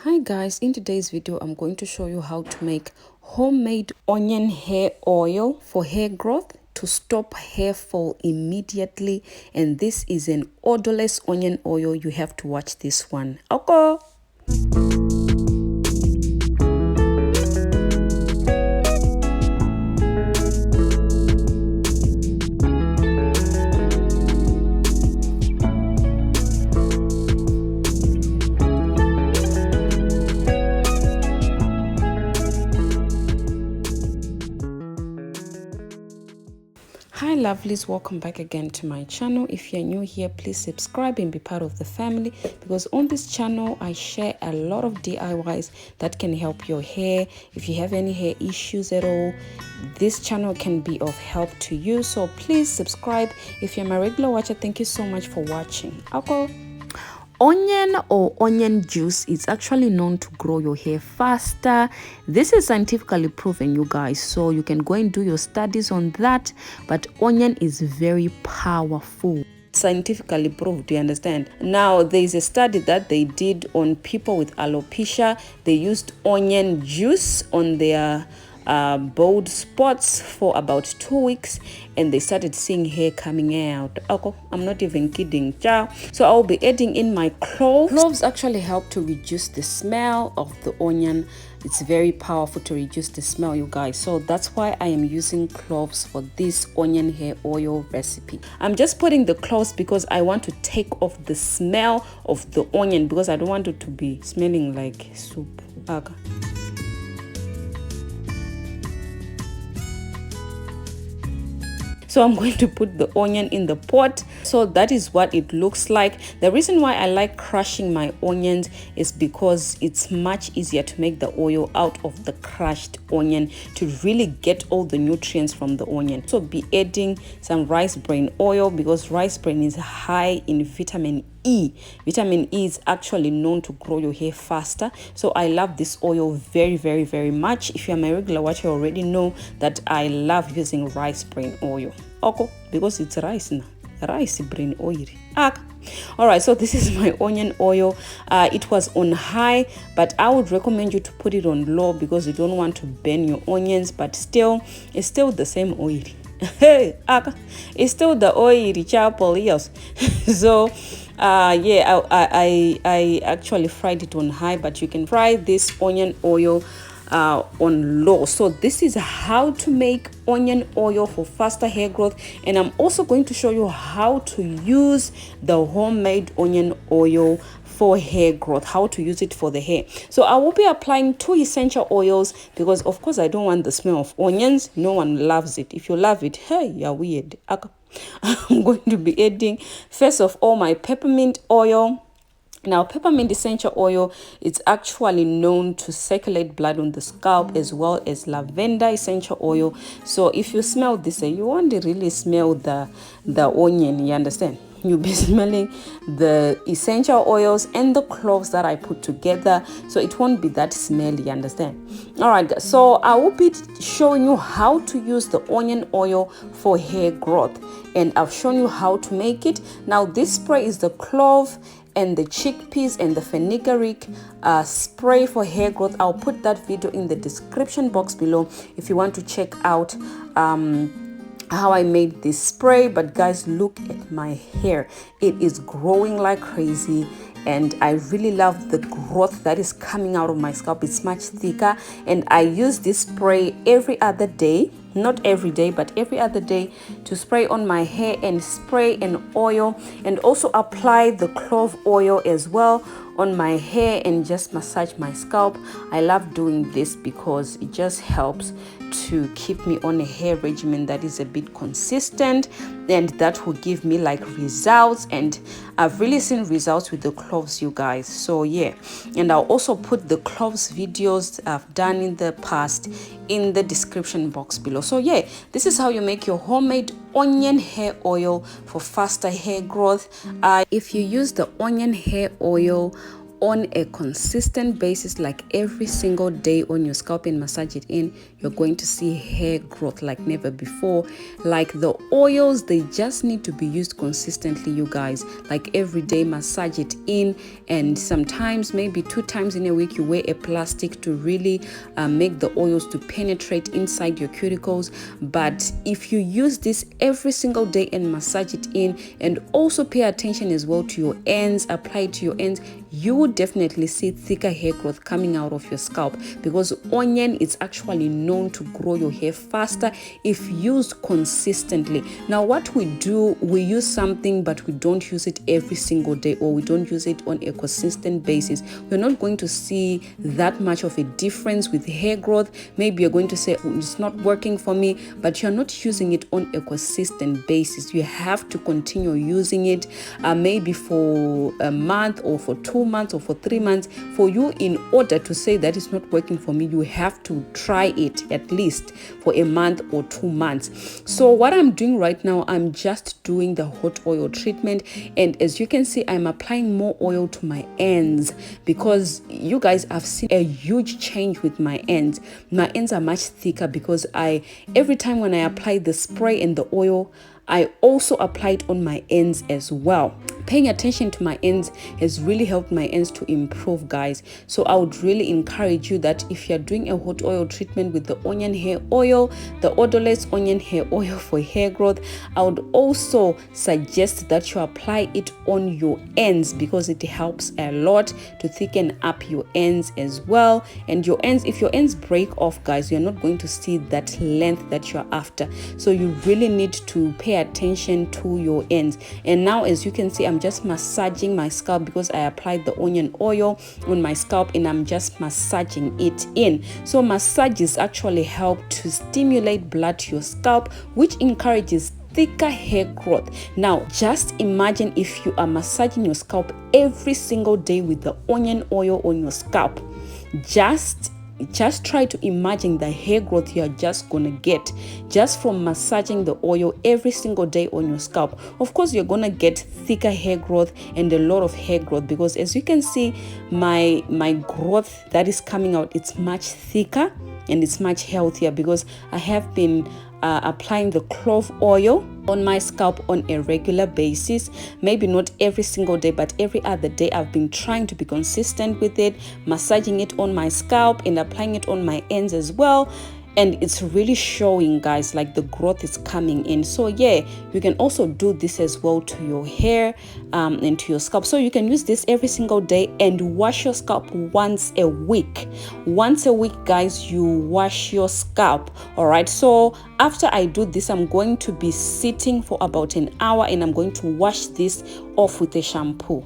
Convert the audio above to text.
Hi guys, in today's video I'm going to show you how to make homemade onion hair oil for hair growth to stop hair fall immediately, and this is an odorless onion oil. You have to watch this one. Okay. Hi lovelies, welcome back again to my channel. If you're new here, please subscribe and be part of the family, because on this channel I share a lot of DIYs that can help your hair. If you have any hair issues at all, this channel can be of help to you, so please subscribe. If you're my regular watcher, thank you so much for watching. Okay. Onion or onion juice is actually known to grow your hair faster. This is scientifically proven, you guys, so you can go and do your studies on that. But onion is very powerful, scientifically proved, you understand. Now there is a study that they did on people with alopecia. They used onion juice on their bald spots for about 2 weeks, and they started seeing hair coming out. Okay, I'm not even kidding. Ciao. So I'll be adding in my cloves. Cloves actually help to reduce the smell of the onion. It's very powerful to reduce the smell, you guys, so that's why I am using cloves for this onion hair oil recipe. I'm just putting the cloves because I want to take off the smell of the onion, because I don't want it to be smelling like soup. Okay. So I'm going to put the onion in the pot. So that is what it looks like. The reason why I like crushing my onions is because it's much easier to make the oil out of the crushed onion, to really get all the nutrients from the onion. So be adding some rice bran oil, because rice bran is high in vitamin E. Vitamin E is actually known to grow your hair faster. So I love this oil very, very, very much. If you're my regular watcher, you already know that I love using rice bran oil. Okay, because it's rice now. Rice bran oil. All right, so this is my onion oil. It was on high, but I would recommend you to put it on low, because you don't want to burn your onions, but still it's still the same oil. Hey, it's still the oil, yes. So yeah, I actually fried it on high, but you can fry this onion oil on low. So this is how to make onion oil for faster hair growth, and I'm also going to show you how to use the homemade onion oil for hair growth, how to use it for the hair. So I will be applying 2 essential oils, because of course I don't want the smell of onions. No one loves it. If you love it, hey, you're weird. I'm going to be adding first of all my peppermint oil. Now, peppermint essential oil is actually known to circulate blood on the scalp, as well as lavender essential oil. So if you smell this, you won't really smell the onion, you understand? You'll be smelling the essential oils and the cloves that I put together, so it won't be that smelly, you understand? All right, so I will be showing you how to use the onion oil for hair growth, and I've shown you how to make it. Now, this spray is the clove and the chickpeas and the fenugreek spray for hair growth. I'll put that video in the description box below if you want to check out how I made this spray. But guys, look at my hair. It is growing like crazy, and I really love the growth that is coming out of my scalp. It's much thicker, and I use this spray every other day. Not every day, but every other day, to spray on my hair, and spray an oil, and also apply the clove oil as well on my hair, and just massage my scalp. I love doing this because it just helps to keep me on a hair regimen that is a bit consistent, and that will give me like results. And I've really seen results with the cloves, you guys. So yeah, and I'll also put the cloves videos I've done in the past in the description box below. So yeah, this is how you make your homemade onion hair oil for faster hair growth. If you use the onion hair oil on a consistent basis, like every single day on your scalp and massage it in, you're going to see hair growth like never before. Like the oils, they just need to be used consistently, you guys. Like every day, massage it in, and sometimes maybe 2 times in a week you wear a plastic to really make the oils to penetrate inside your cuticles. But if you use this every single day and massage it in, and also pay attention as well to your ends, apply it to your ends, you will definitely see thicker hair growth coming out of your scalp, because onion is actually known to grow your hair faster if used consistently. Now what we do, we use something but we don't use it every single day, or we don't use it on a consistent basis, we're not going to see that much of a difference with hair growth. Maybe you're going to say, oh, it's not working for me, but you're not using it on a consistent basis. You have to continue using it, maybe for a month or for 2 months or for 3 months. For you, in order to say that it's not working for me, you have to try it at least for a month or 2 months. So what I'm doing right now, I'm just doing the hot oil treatment, and as you can see, I'm applying more oil to my ends, because you guys have seen a huge change with my ends. My ends are much thicker because every time when I apply the spray and the oil, I also apply it on my ends as well. Paying attention to my ends has really helped my ends to improve, guys. So I would really encourage you that if you're doing a hot oil treatment with the onion hair oil, the odorless onion hair oil for hair growth, I would also suggest that you apply it on your ends, because it helps a lot to thicken up your ends as well. And your ends, if your ends break off, guys, you're not going to see that length that you're after. So you really need to pay attention to your ends. And now, as you can see, I'm just massaging my scalp because I applied the onion oil on my scalp, and I'm just massaging it in. So massages actually help to stimulate blood to your scalp, which encourages thicker hair growth. Now just imagine if you are massaging your scalp every single day with the onion oil on your scalp. Just try to imagine the hair growth you are just gonna get just from massaging the oil every single day on your scalp. Of course, you're gonna get thicker hair growth and a lot of hair growth, because as you can see, my growth that is coming out, it's much thicker and it's much healthier, because I have been applying the clove oil on my scalp on a regular basis. Maybe not every single day, but every other day. I've been trying to be consistent with it, massaging it on my scalp and applying it on my ends as well. And it's really showing, guys, like the growth is coming in. So yeah, you can also do this as well to your hair and to your scalp. So you can use this every single day and wash your scalp once a week. Once a week, guys, you wash your scalp. All right, so after I do this, I'm going to be sitting for about an hour, and I'm going to wash this off with a shampoo.